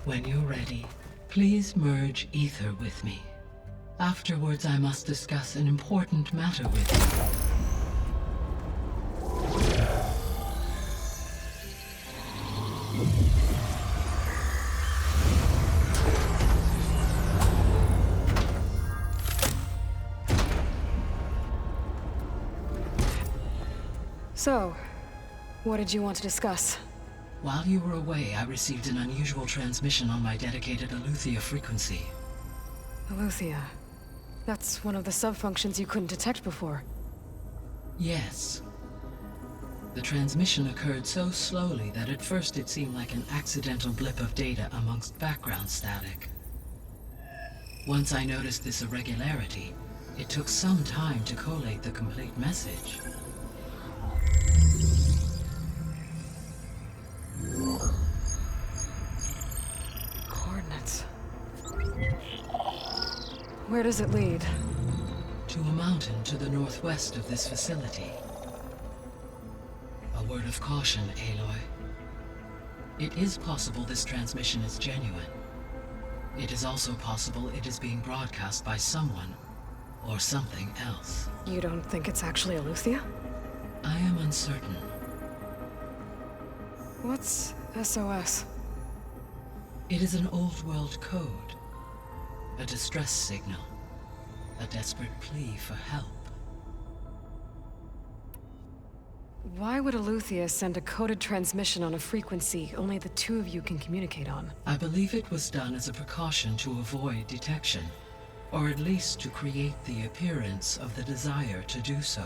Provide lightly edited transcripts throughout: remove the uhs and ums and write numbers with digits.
When you're ready, please merge ether with me. Afterwards, I must discuss an important matter with you. So, what did you want to discuss? While you were away, I received an unusual transmission on my dedicated Eleuthia frequency. Eleuthia. That's one of the sub-functions you couldn't detect before. Yes. The transmission occurred so slowly that at first it seemed like an accidental blip of data amongst background static. Once I noticed this irregularity, it took some time to collate the complete message. Coordinates. Where does it lead? To a mountain to the northwest of this facility. A word of caution, Aloy. It is possible this transmission is genuine. It is also possible it is being broadcast by someone or something else. You don't think it's actually Eleuthia? I am uncertain. What's SOS? It is an old world code. A distress signal. A desperate plea for help. Why would Eleuthia send a coded transmission on a frequency only the two of you can communicate on? I believe it was done as a precaution to avoid detection, or at least to create the appearance of the desire to do so.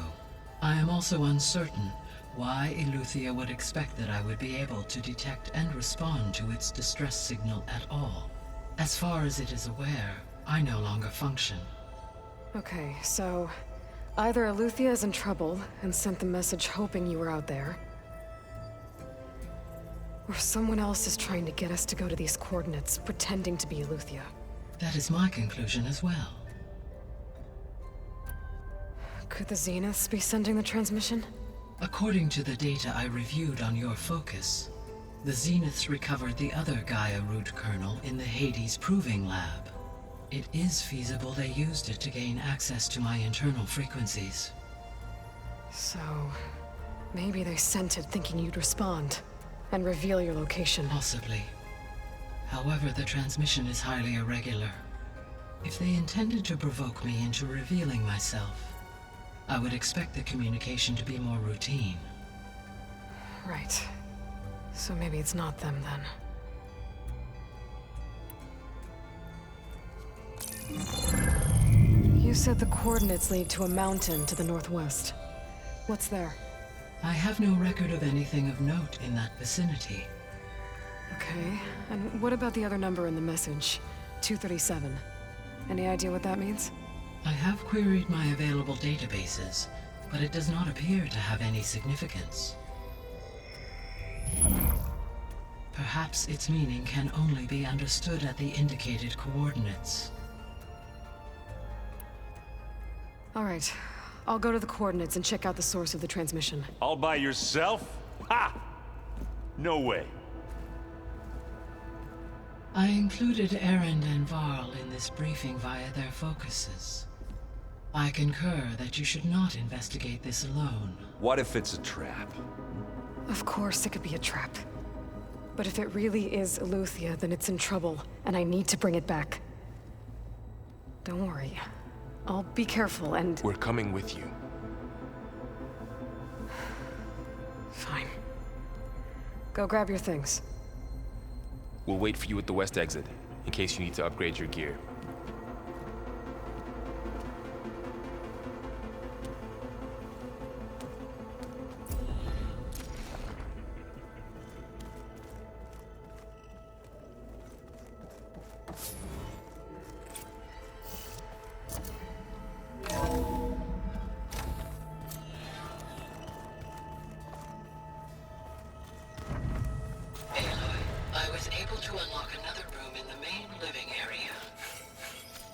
I am also uncertain why Eleuthia would expect that I would be able to detect and respond to its distress signal at all. As far as it is aware, I no longer function. Okay, so either Eleuthia is in trouble and sent the message hoping you were out there, or someone else is trying to get us to go to these coordinates, pretending to be Eleuthia. That is my conclusion as well. Could the Zeniths be sending the transmission? According to the data I reviewed on your focus, the Zeniths recovered the other Gaia root kernel in the Hades Proving Lab. It is feasible they used it to gain access to my internal frequencies. So, maybe they sent it thinking you'd respond and reveal your location. Possibly. However, the transmission is highly irregular. If they intended to provoke me into revealing myself, I would expect the communication to be more routine. Right. So maybe it's not them then. You said the coordinates lead to a mountain to the northwest. What's there? I have no record of anything of note in that vicinity. Okay, and what about the other number in the message? 237. Any idea what that means? I have queried my available databases, but it does not appear to have any significance. Perhaps its meaning can only be understood at the indicated coordinates. All right, I'll go to the coordinates and check out the source of the transmission. All by yourself? Ha! No way. I included Erend and Varl in this briefing via their focuses. I concur that you should not investigate this alone. What if it's a trap? Of course it could be a trap. But if it really is Eleuthia, then it's in trouble, and I need to bring it back. Don't worry. I'll be careful and... We're coming with you. Fine. Go grab your things. We'll wait for you at the west exit, in case you need to upgrade your gear.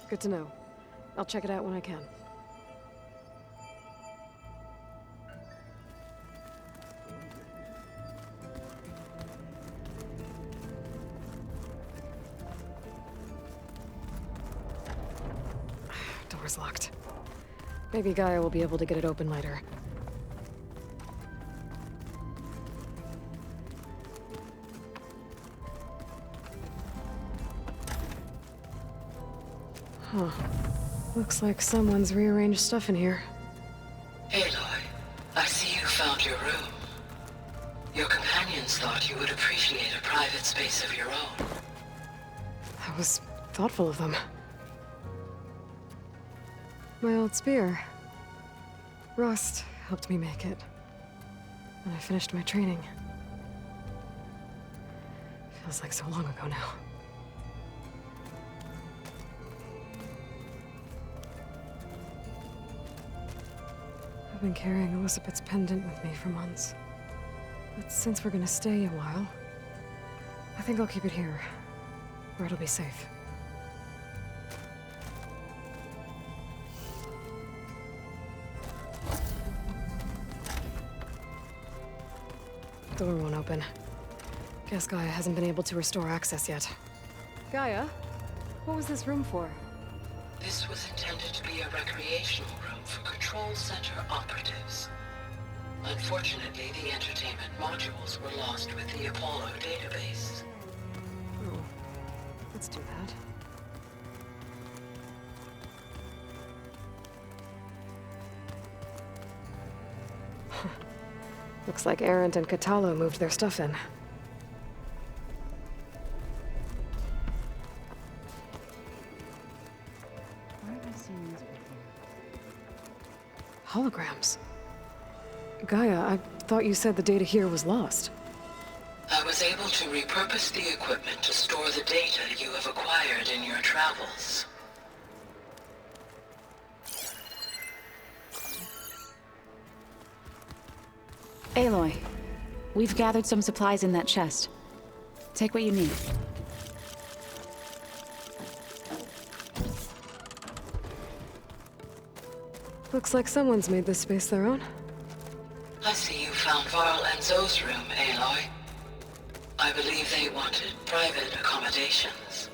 Good to know. I'll check it out when I can. Door's locked. Maybe Gaia will be able to get it open later. Huh. Looks like someone's rearranged stuff in here. Aloy, I see you found your room. Your companions thought you would appreciate a private space of your own. That was thoughtful of them. My old spear. Rust helped me make it. And I finished my training. Feels like so long ago now. I've been carrying Elizabeth's pendant with me for months. But since we're gonna stay a while, I think I'll keep it here, where it'll be safe. Door won't open. Guess Gaia hasn't been able to restore access yet. Gaia? What was this room for? This was intended to be a recreational room for Control Center operatives. Unfortunately, the entertainment modules were lost with the Apollo database. Oh, let's do that. Looks like Erend and Katalo moved their stuff in. Holograms. Gaia, I thought you said the data here was lost. I was able to repurpose the equipment to store the data you have acquired in your travels. Aloy, we've gathered some supplies in that chest. Take what you need. Looks like someone's made this space their own. I see you found Varl and Zoe's room, Aloy. I believe they wanted private accommodations.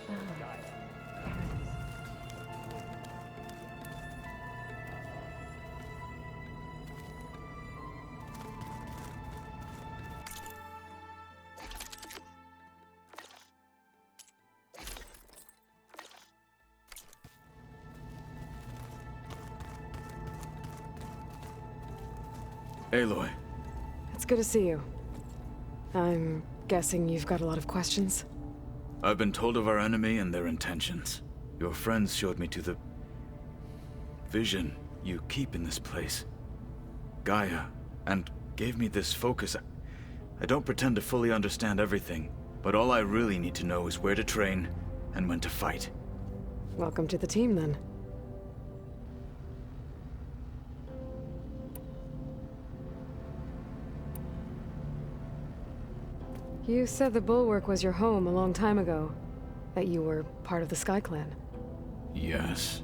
Aloy. It's good to see you. I'm guessing you've got a lot of questions? I've been told of our enemy and their intentions. Your friends showed me to the vision you keep in this place. Gaia, and gave me this focus. I don't pretend to fully understand everything, but all I really need to know is where to train and when to fight. Welcome to the team, then. You said the Bulwark was your home a long time ago. That you were part of the Sky Clan. Yes.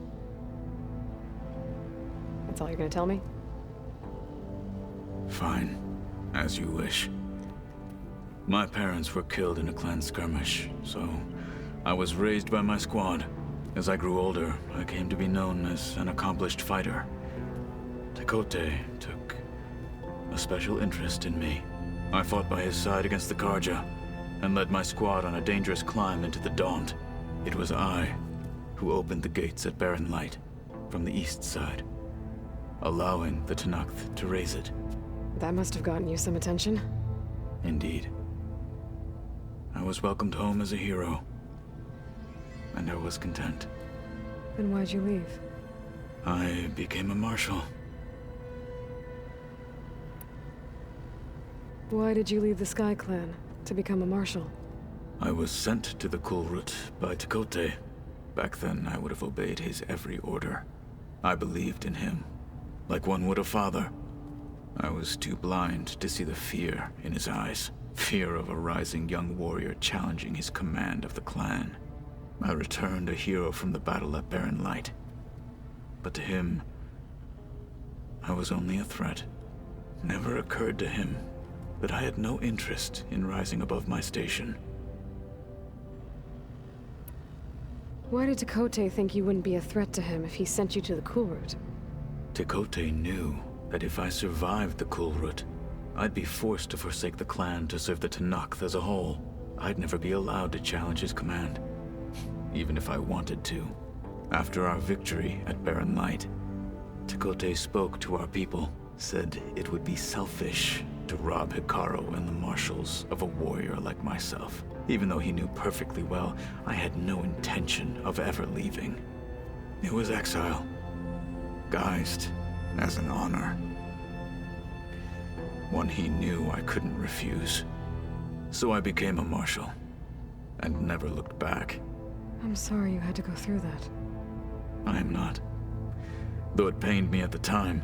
That's all you're gonna tell me? Fine. As you wish. My parents were killed in a clan skirmish, so I was raised by my squad. As I grew older, I came to be known as an accomplished fighter. Tekotteh took a special interest in me. I fought by his side against the Carja, and led my squad on a dangerous climb into the Daunt. It was I who opened the gates at Barren Light, from the east side, allowing the Tenakth to raise it. That must have gotten you some attention. Indeed. I was welcomed home as a hero, and I was content. Then why'd you leave? I became a marshal. Why did you leave the Sky Clan to become a marshal? I was sent to the Kulrut by Tekotteh. Back then, I would have obeyed his every order. I believed in him, like one would a father. I was too blind to see the fear in his eyes. Fear of a rising young warrior challenging his command of the clan. I returned a hero from the battle at Barren Light. But to him, I was only a threat. Never occurred to him that I had no interest in rising above my station. Why did Tekote think you wouldn't be a threat to him if he sent you to the Cool Route? Tekote knew that if I survived the Cool Route, I'd be forced to forsake the clan to serve the Tenakth as a whole. I'd never be allowed to challenge his command, even if I wanted to. After our victory at Barren Light, Tekote spoke to our people, said it would be selfish to rob Hikaru and the marshals of a warrior like myself, even though he knew perfectly well I had no intention of ever leaving. It was exile, guised as an honor. One he knew I couldn't refuse. So I became a marshal, and never looked back. I'm sorry you had to go through that. I am not. Though it pained me at the time,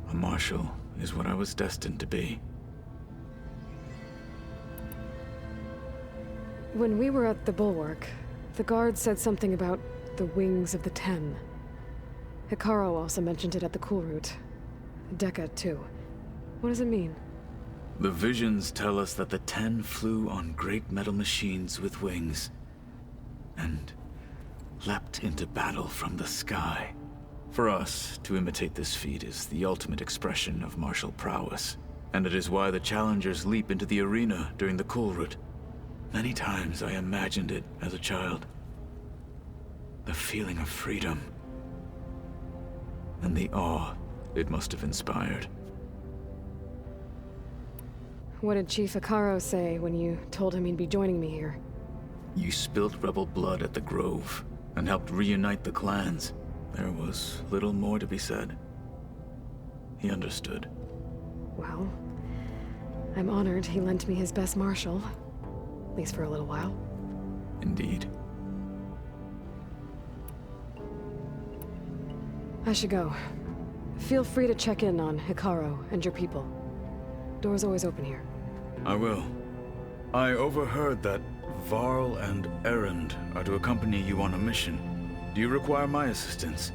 a marshal is what I was destined to be. When we were at the Bulwark, the guard said something about the Wings of the Ten. Hikaru also mentioned it at the Cool Route. Dekka, too. What does it mean? The visions tell us that the Ten flew on great metal machines with wings, and leapt into battle from the sky. For us, to imitate this feat is the ultimate expression of martial prowess, and it is why the challengers leap into the arena during the Cool Route. Many times I imagined it as a child. The feeling of freedom, and the awe it must have inspired. What did Chief Hikaru say when you told him he'd be joining me here? You spilled rebel blood at the Grove, and helped reunite the clans. There was little more to be said. He understood. Well, I'm honored he lent me his best marshal. At least for a little while. Indeed. I should go. Feel free to check in on Hikaru and your people. Door's always open here. I will. I overheard that Varl and Erend are to accompany you on a mission. Do you require my assistance?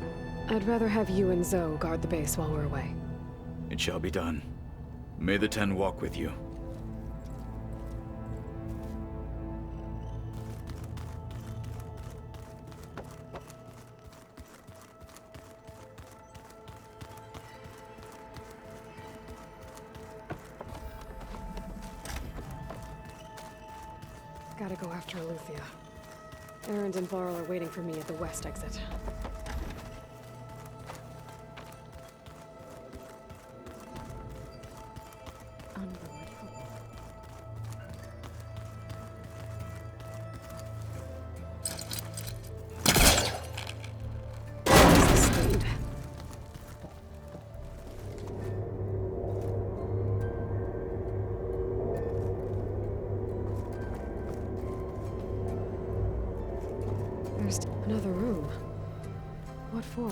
I'd rather have you and Zoe guard the base while we're away. It shall be done. May the Ten walk with you. Gotta go after Eleuthia. Erend and Varl are waiting for me at the west exit. There's another room. What for?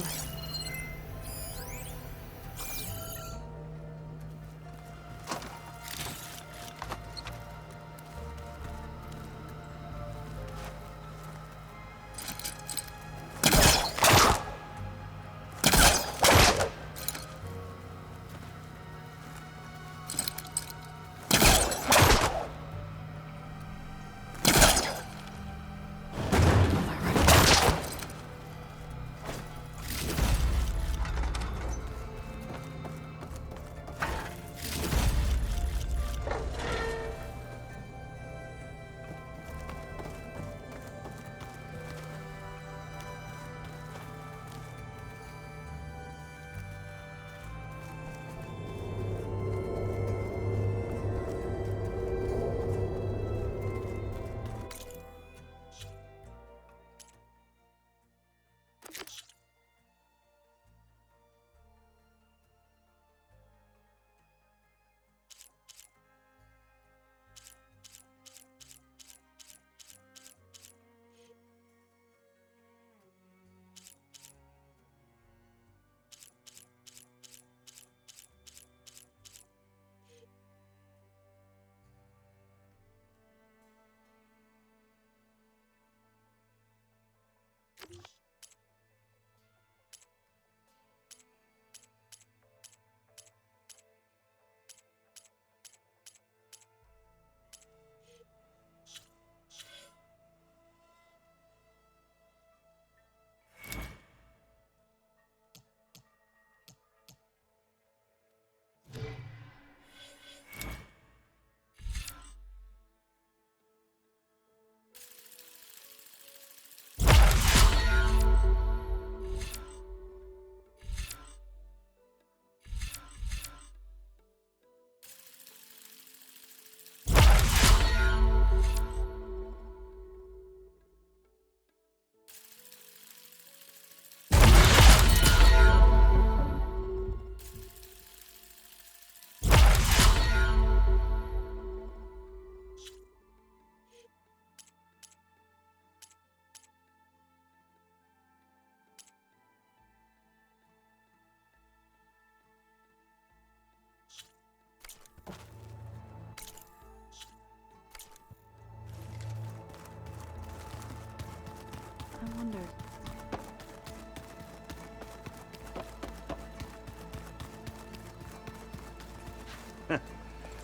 wonder.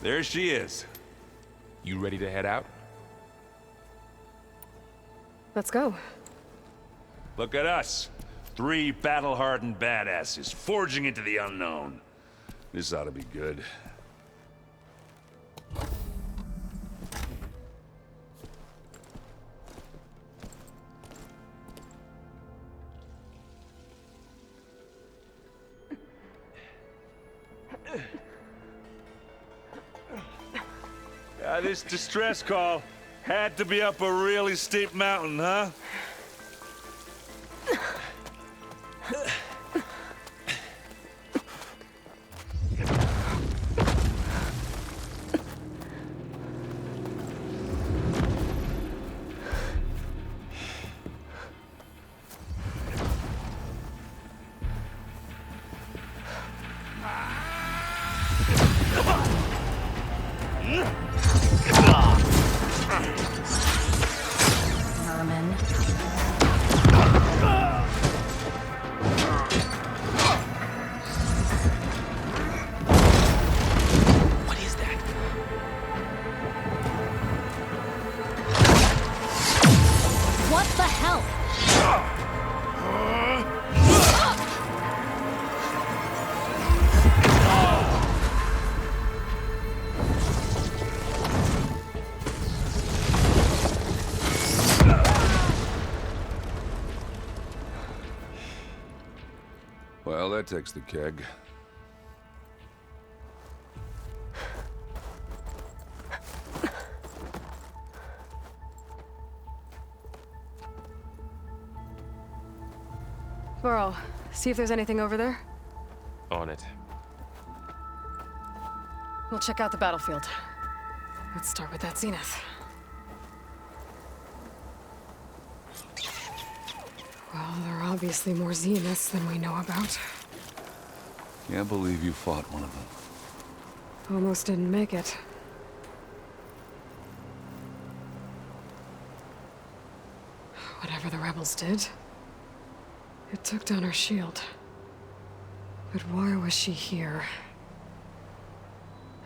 There she is. You ready to head out? Let's go. Look at us. 3 battle-hardened badasses forging into the unknown. This ought to be good. This distress call had to be up a really steep mountain, huh? Merman. What is that? What the hell? Well, that takes the keg. Varl, see if there's anything over there. On it. We'll check out the battlefield. Let's start with that Zenith. Well, there are obviously more Zeniths than we know about. Can't believe you fought one of them. Almost didn't make it. Whatever the rebels did, it took down her shield. But why was she here?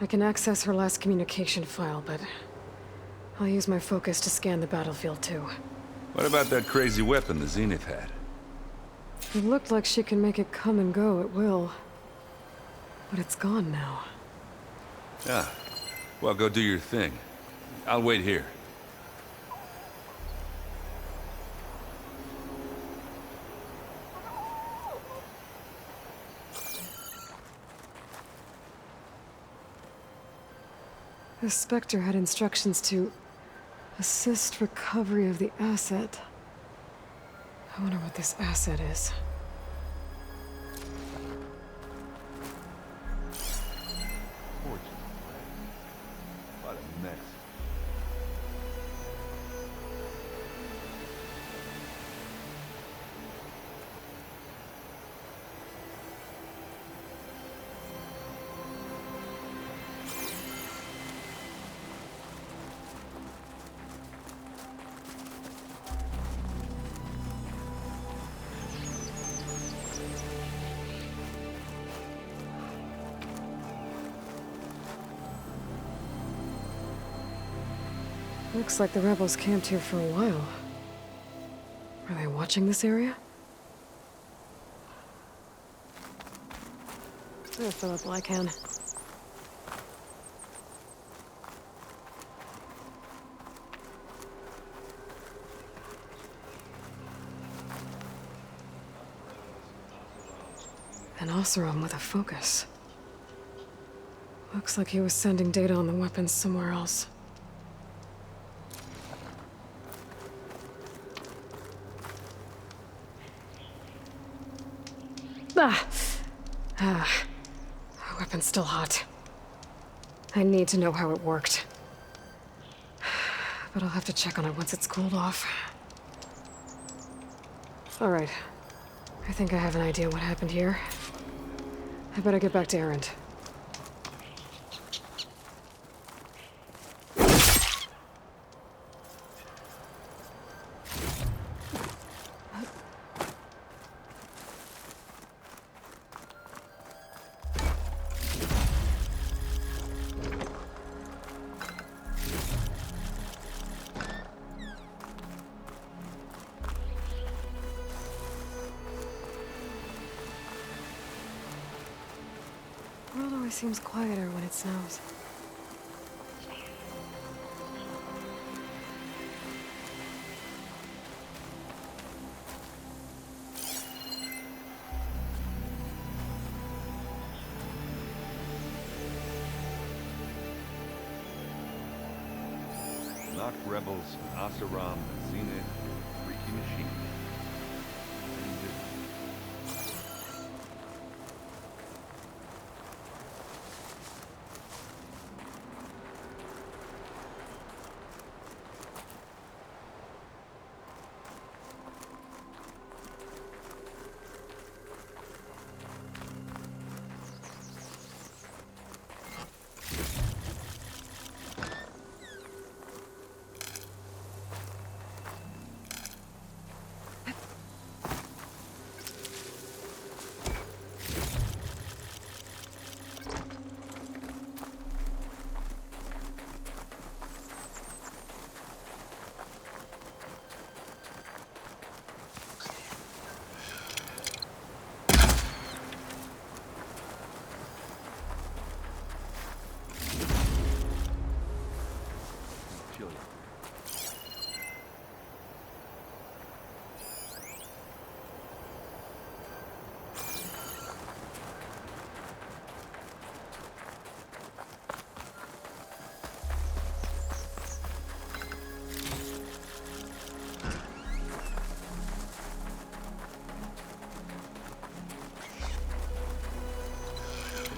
I can access her last communication file, but I'll use my focus to scan the battlefield too. What about that crazy weapon the Zenith had? It looked like she can make it come and go at will. But it's gone now. Yeah. Well, go do your thing. I'll wait here. The Spectre had instructions to assist recovery of the asset. I wonder what this asset is. What a mess. Looks like the rebels camped here for a while. Are they watching this area? I'll fill up while I can. An Oseram with a focus. Looks like he was sending data on the weapons somewhere else. Our weapon's still hot. I need to know how it worked. But I'll have to check on it once it's cooled off. Alright. I think I have an idea what happened here. I better get back to Erend. world always seems quieter when it snows. Knock rebels, Asaram, Zenith, Freaky Machine.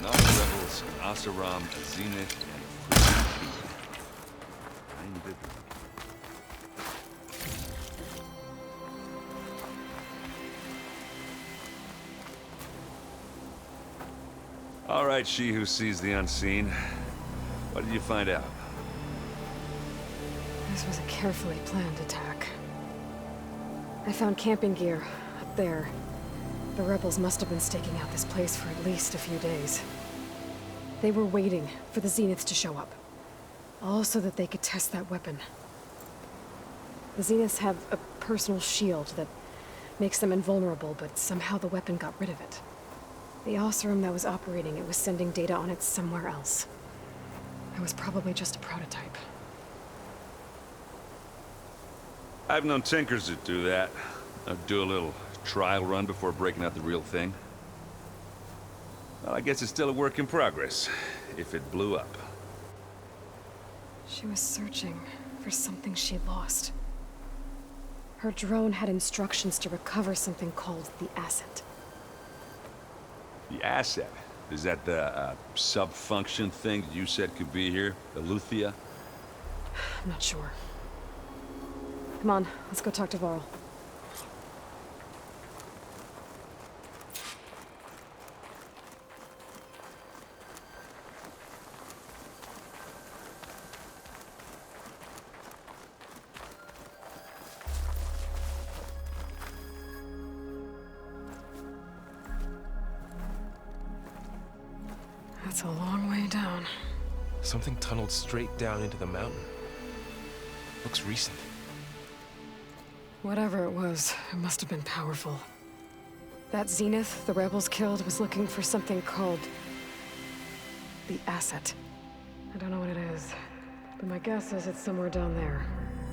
Knock rebels, Asaram, Zenith, and Freaky Machine. I'm busy. All right, she who sees the unseen. What did you find out? This was a carefully planned attack. I found camping gear up there. The rebels must have been staking out this place for at least a few days. They were waiting for the Zeniths to show up. All so that they could test that weapon. The Zeniths have a personal shield that makes them invulnerable, but somehow the weapon got rid of it. The Oseram that was operating it was sending data on it somewhere else. It was probably just a prototype. I've known tinkers that do that. Do a little trial run before breaking out the real thing. Well, I guess it's still a work in progress, if it blew up. She was searching for something she lost. Her drone had instructions to recover something called the Asset. The Asset? Is that the sub-function thing that you said could be here? Eleuthia? I'm not sure. Come on, let's go talk to Varl. That's a long way down. Something tunneled straight down into the mountain. Looks recent. Whatever it was, it must have been powerful. That Zenith the rebels killed was looking for something called the Asset. I don't know what it is, but my guess is it's somewhere down there.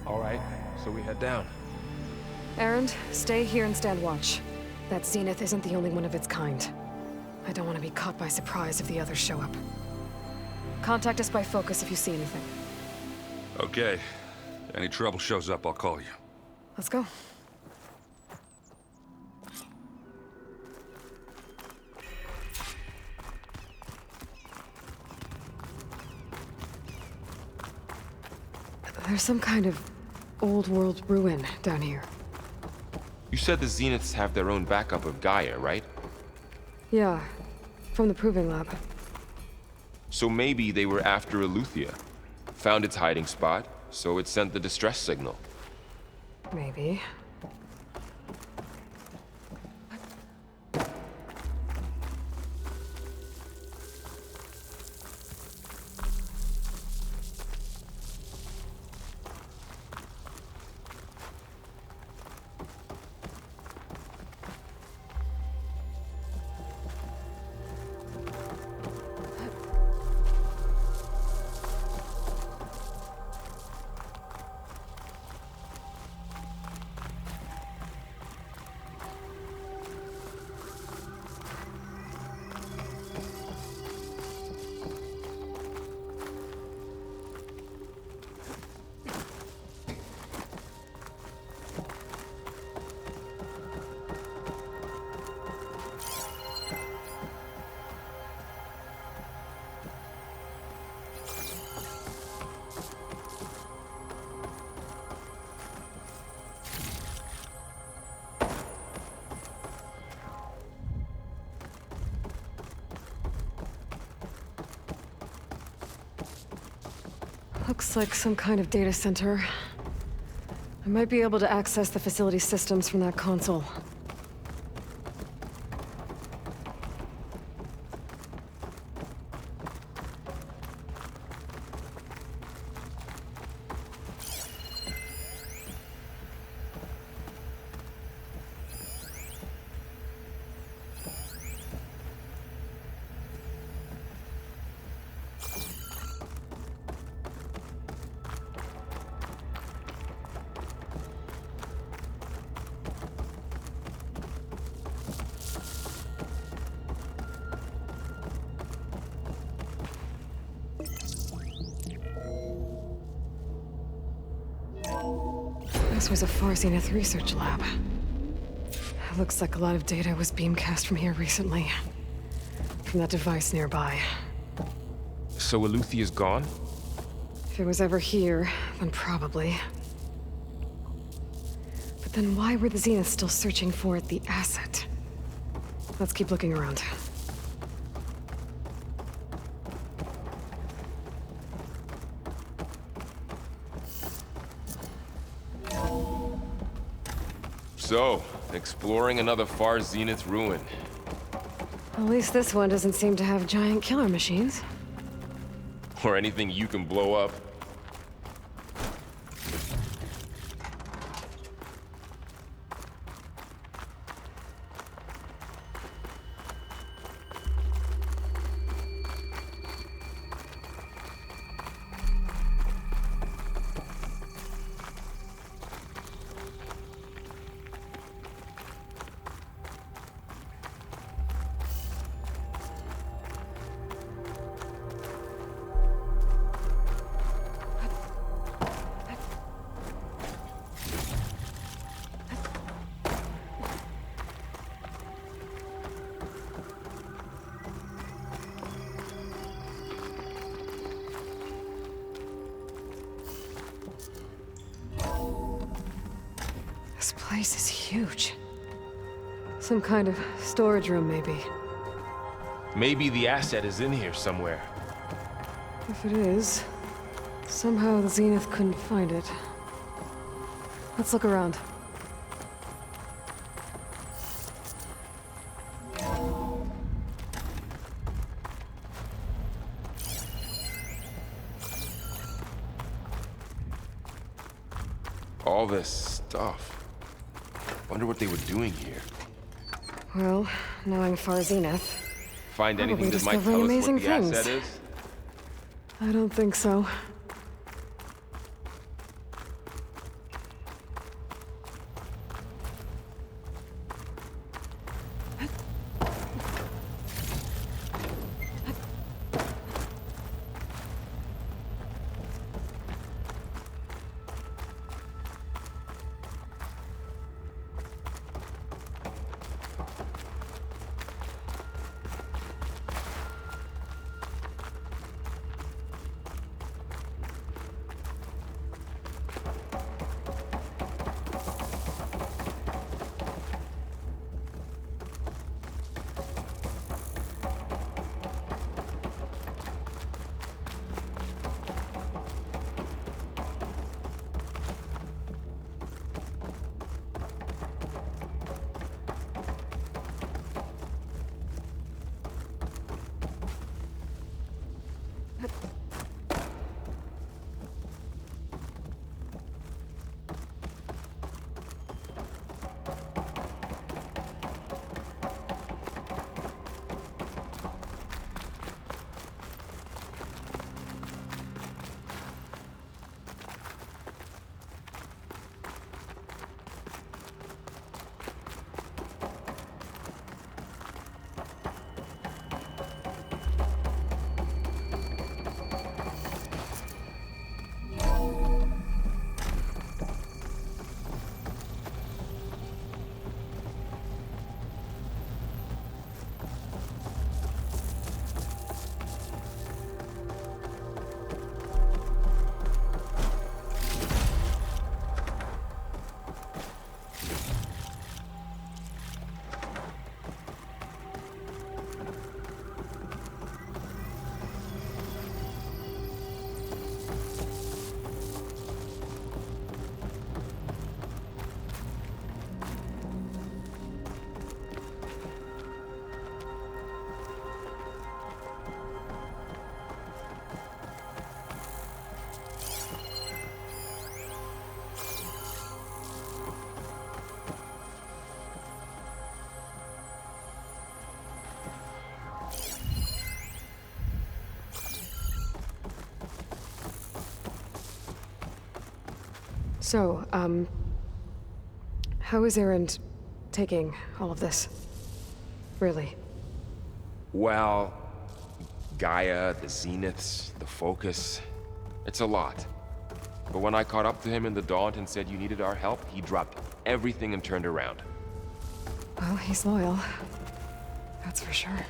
All right, so we head down. Erend, stay here and stand watch. That Zenith isn't the only one of its kind. I don't want to be caught by surprise if the others show up. Contact us by focus if you see anything. Okay. Any trouble shows up, I'll call you. Let's go. There's some kind of old world ruin down here. You said the Zeniths have their own backup of Gaia, right? Yeah, from the Proving Lab. So maybe they were after Eleuthia. Found its hiding spot, so it sent the distress signal. Maybe. Looks like some kind of data center. I might be able to access the facility systems from that console. This was a Far Zenith research lab. It looks like a lot of data was beamcast from here recently. From that device nearby. So Eluthia's gone? If it was ever here, then probably. But then why were the Zeniths still searching for the asset? Let's keep looking around. So, exploring another Far Zenith ruin. At least this one doesn't seem to have giant killer machines. Or anything you can blow up. This place is huge. Some kind of storage room, maybe. Maybe the asset is in here somewhere. If it is, somehow the Zenith couldn't find it. Let's look around. All this stuff. Wonder what they were doing here. Well, knowing Far Zenith, Find Probably anything that might discovering tell us amazing what the things. asset is? I don't think so. So, how is Erend taking all of this? Really? Well, Gaia, the Zeniths, the Focus, it's a lot. But when I caught up to him in the Daunt and said you needed our help, he dropped everything and turned around. Well, he's loyal. That's for sure.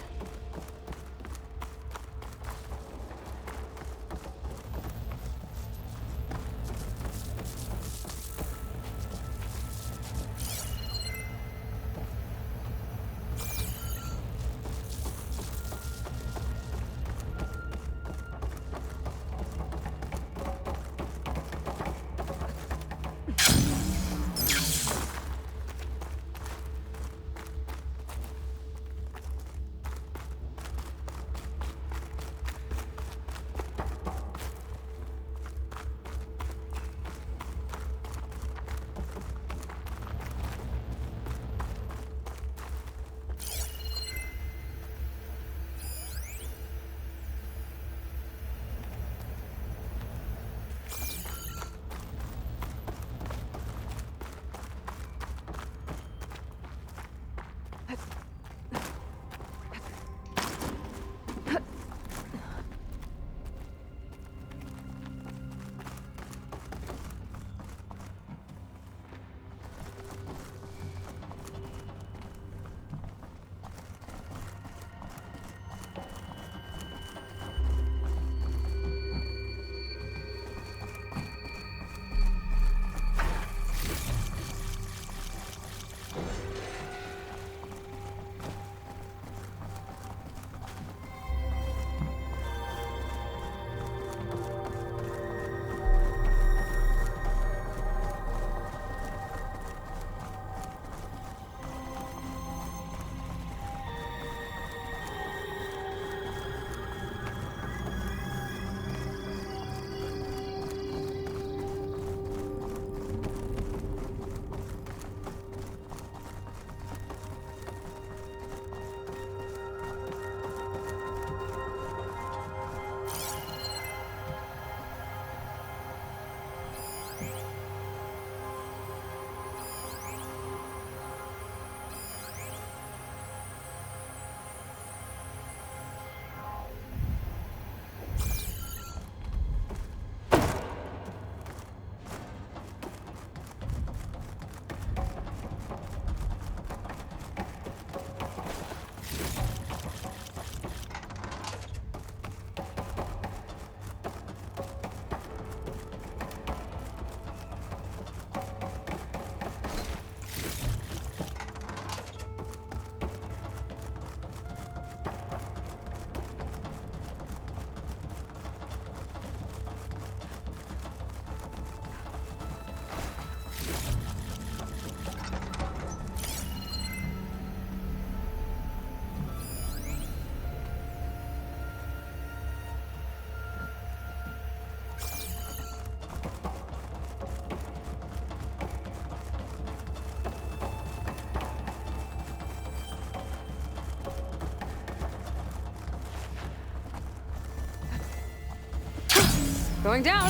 Going down!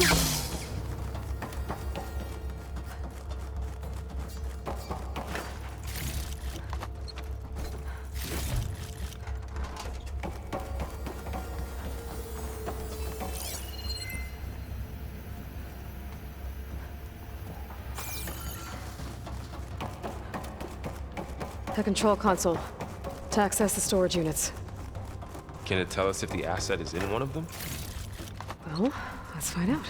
The control console. To access the storage units. Can it tell us if the asset is in one of them? Well, let's find out.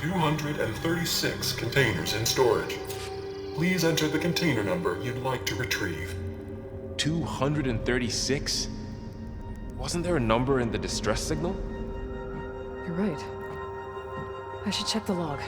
$236 containers in storage. Please enter the container number you'd like to retrieve. 236? Wasn't there a number in the distress signal? You're right. I should check the log.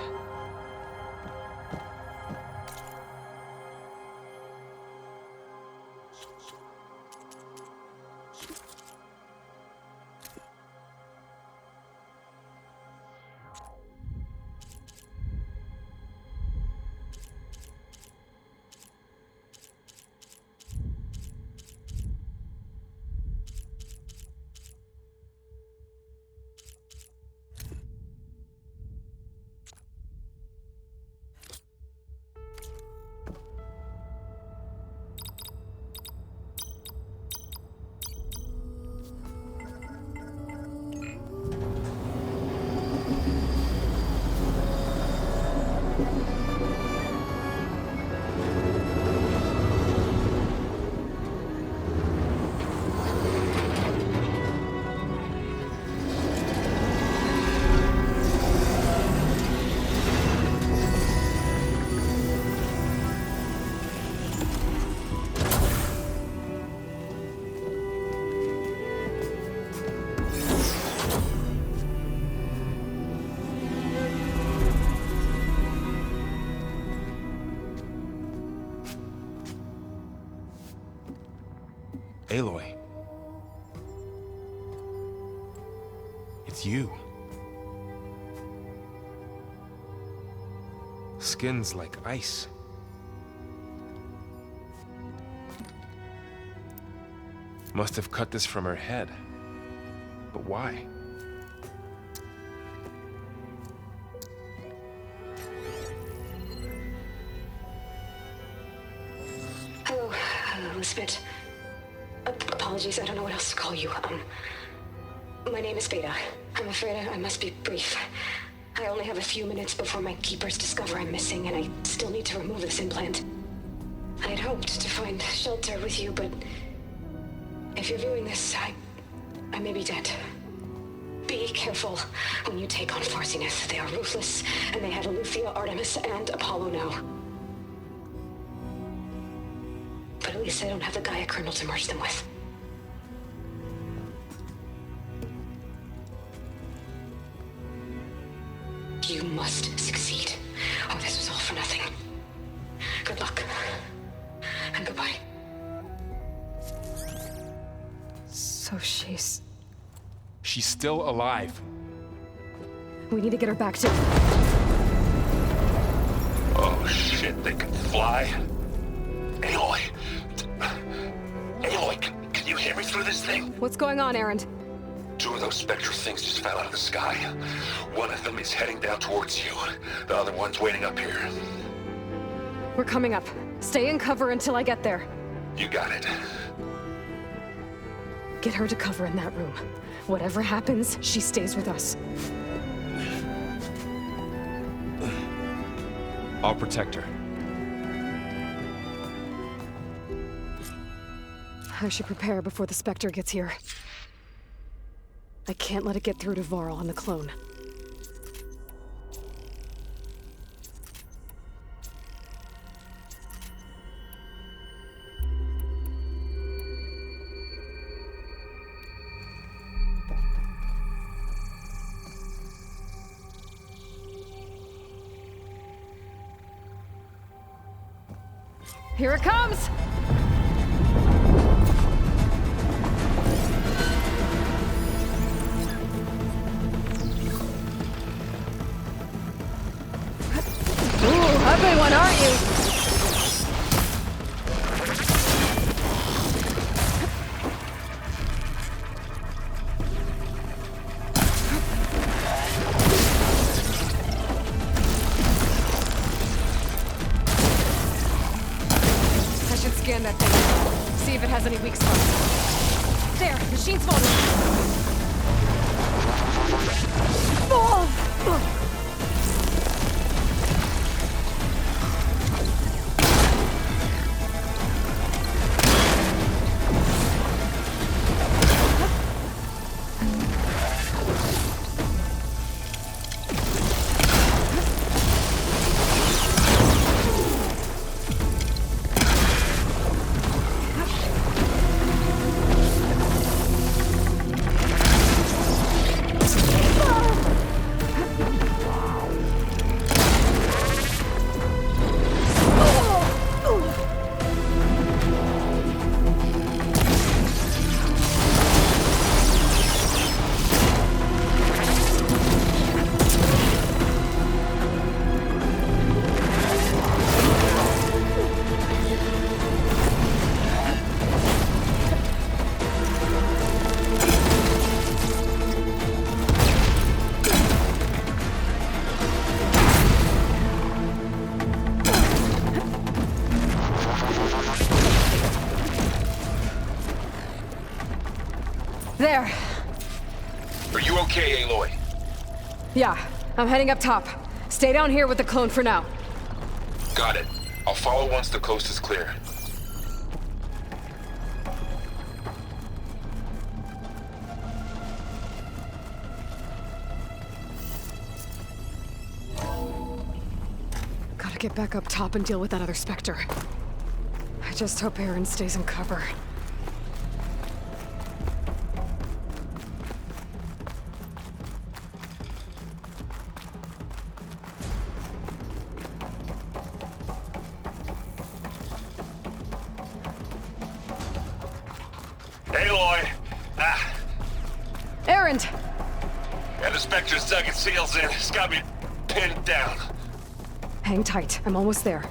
Aloy. It's you. Skin's like ice. Must have cut this from her head. But why? Hello, Elizabeth. Apologies, I don't know what else to call you. My name is Beta. I'm afraid I must be brief. I only have a few minutes before my keepers discover I'm missing, and I still need to remove this implant. I had hoped to find shelter with you, but if you're viewing this, I may be dead. Be careful when you take on Far Zenith. They are ruthless, and they have Eleuthia, Artemis, and Apollo now. But at least I don't have the Gaia kernel to merge them with. You must succeed, or this was all for nothing. Good luck, and goodbye. So she's still alive. We need to get her back to... Oh shit, they can fly? Aloy! Aloy, can you hear me through this thing? What's going on, Erend? Two of those spectral things just fell out of the sky. One of them is heading down towards you. The other one's waiting up here. We're coming up. Stay in cover until I get there. You got it. Get her to cover in that room. Whatever happens, she stays with us. I'll protect her. I should prepare before the Spectre gets here. I can't let it get through to Varl on the clone. Here it comes! Ugly one, aren't you? I should scan that thing. See if it has any weak spots. There, machine's vulnerable. Oh! There. Are you okay, Aloy? Yeah, I'm heading up top. Stay down here with the clone for now. Got it. I'll follow once the coast is clear. Gotta get back up top and deal with that other Spectre. I just hope Aaron stays in cover. Aloy! Aaron! And the Spectre's dug its heels in. It's got me pinned down. Hang tight, I'm almost there.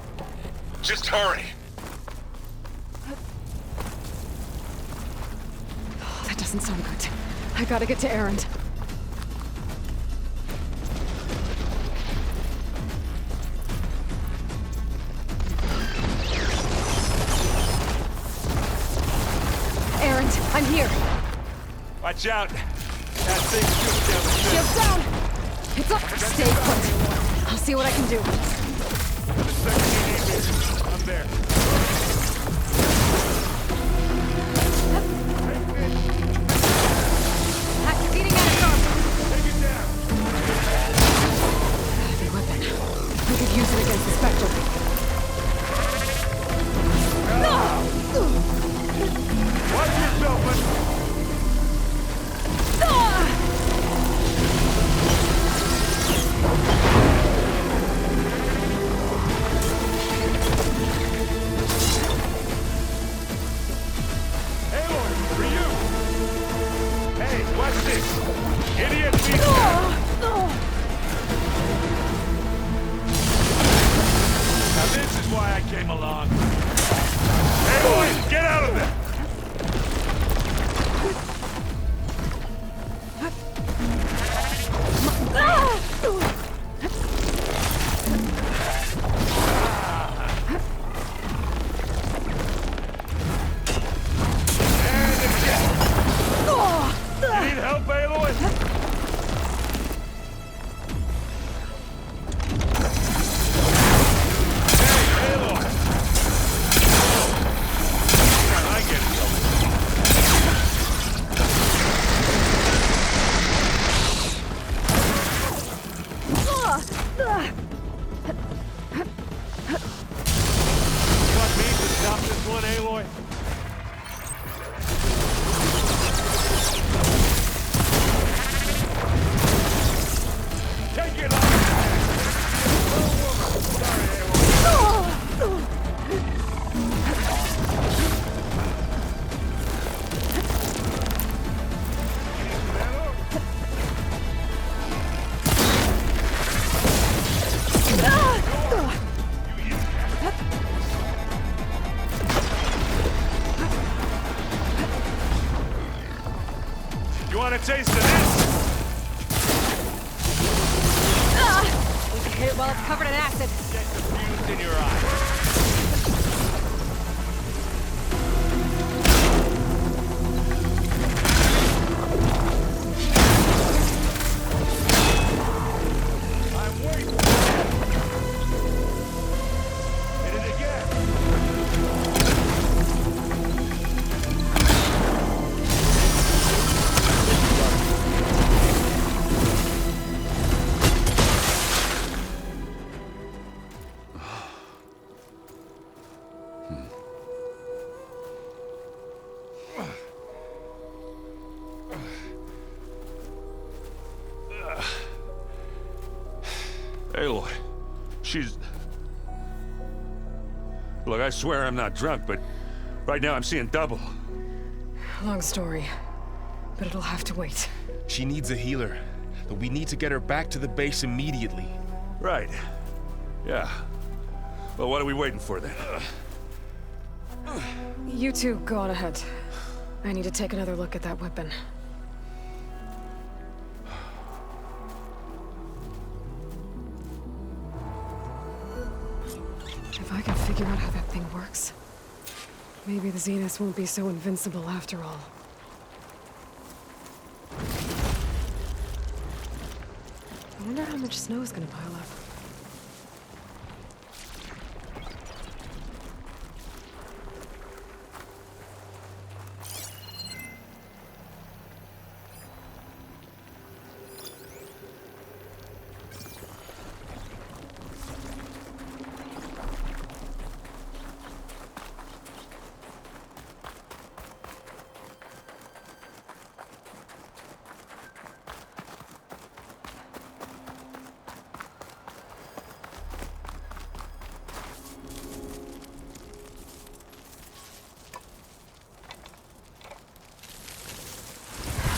Just hurry. Oh, that doesn't sound good. I gotta get to Aaron. Aaron, I'm here. Watch out! That thing's shooting down the Shield down! It's up! Stay put. I'll see what I can do. The second you need me, I'm there. Activating Anastar! Take it down! Heavy weapon. We could use it against the Spectre. Watch yourself, man! Aloy, for you! Hey, watch this! Idiot beat Now this is why I came along. Aloy, get out of there! Need help, Aloy? Hey, Aloy! I get it. Want me to stop this one, Aloy? Take it off! Sorry, Aloy. You want a taste of this? We can hit it while it's covered in acid. Get the fuse in your eye. I'm waiting. Hit it again. Aloy, she's... Look, I swear I'm not drunk, but right now I'm seeing double. Long story, but it'll have to wait. She needs a healer, but we need to get her back to the base immediately. Right. Yeah. Well, what are we waiting for then? You two go on ahead. I need to take another look at that weapon. If I can figure out how that thing works, maybe the Zeniths won't be so invincible after all. I wonder how much snow is gonna pile up.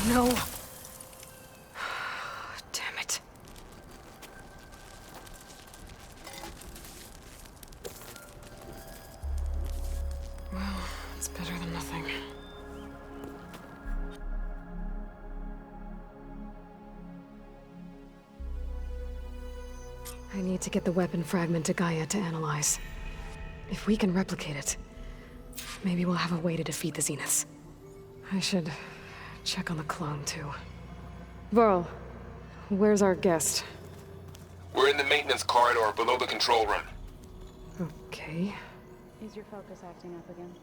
No. Damn it. Well, it's better than nothing. I need to get the weapon fragment to Gaia to analyze. If we can replicate it, maybe we'll have a way to defeat the Zeniths. I should check on the clone, too. Varl, where's our guest? We're in the maintenance corridor below the control room. Okay. Is your focus acting up again?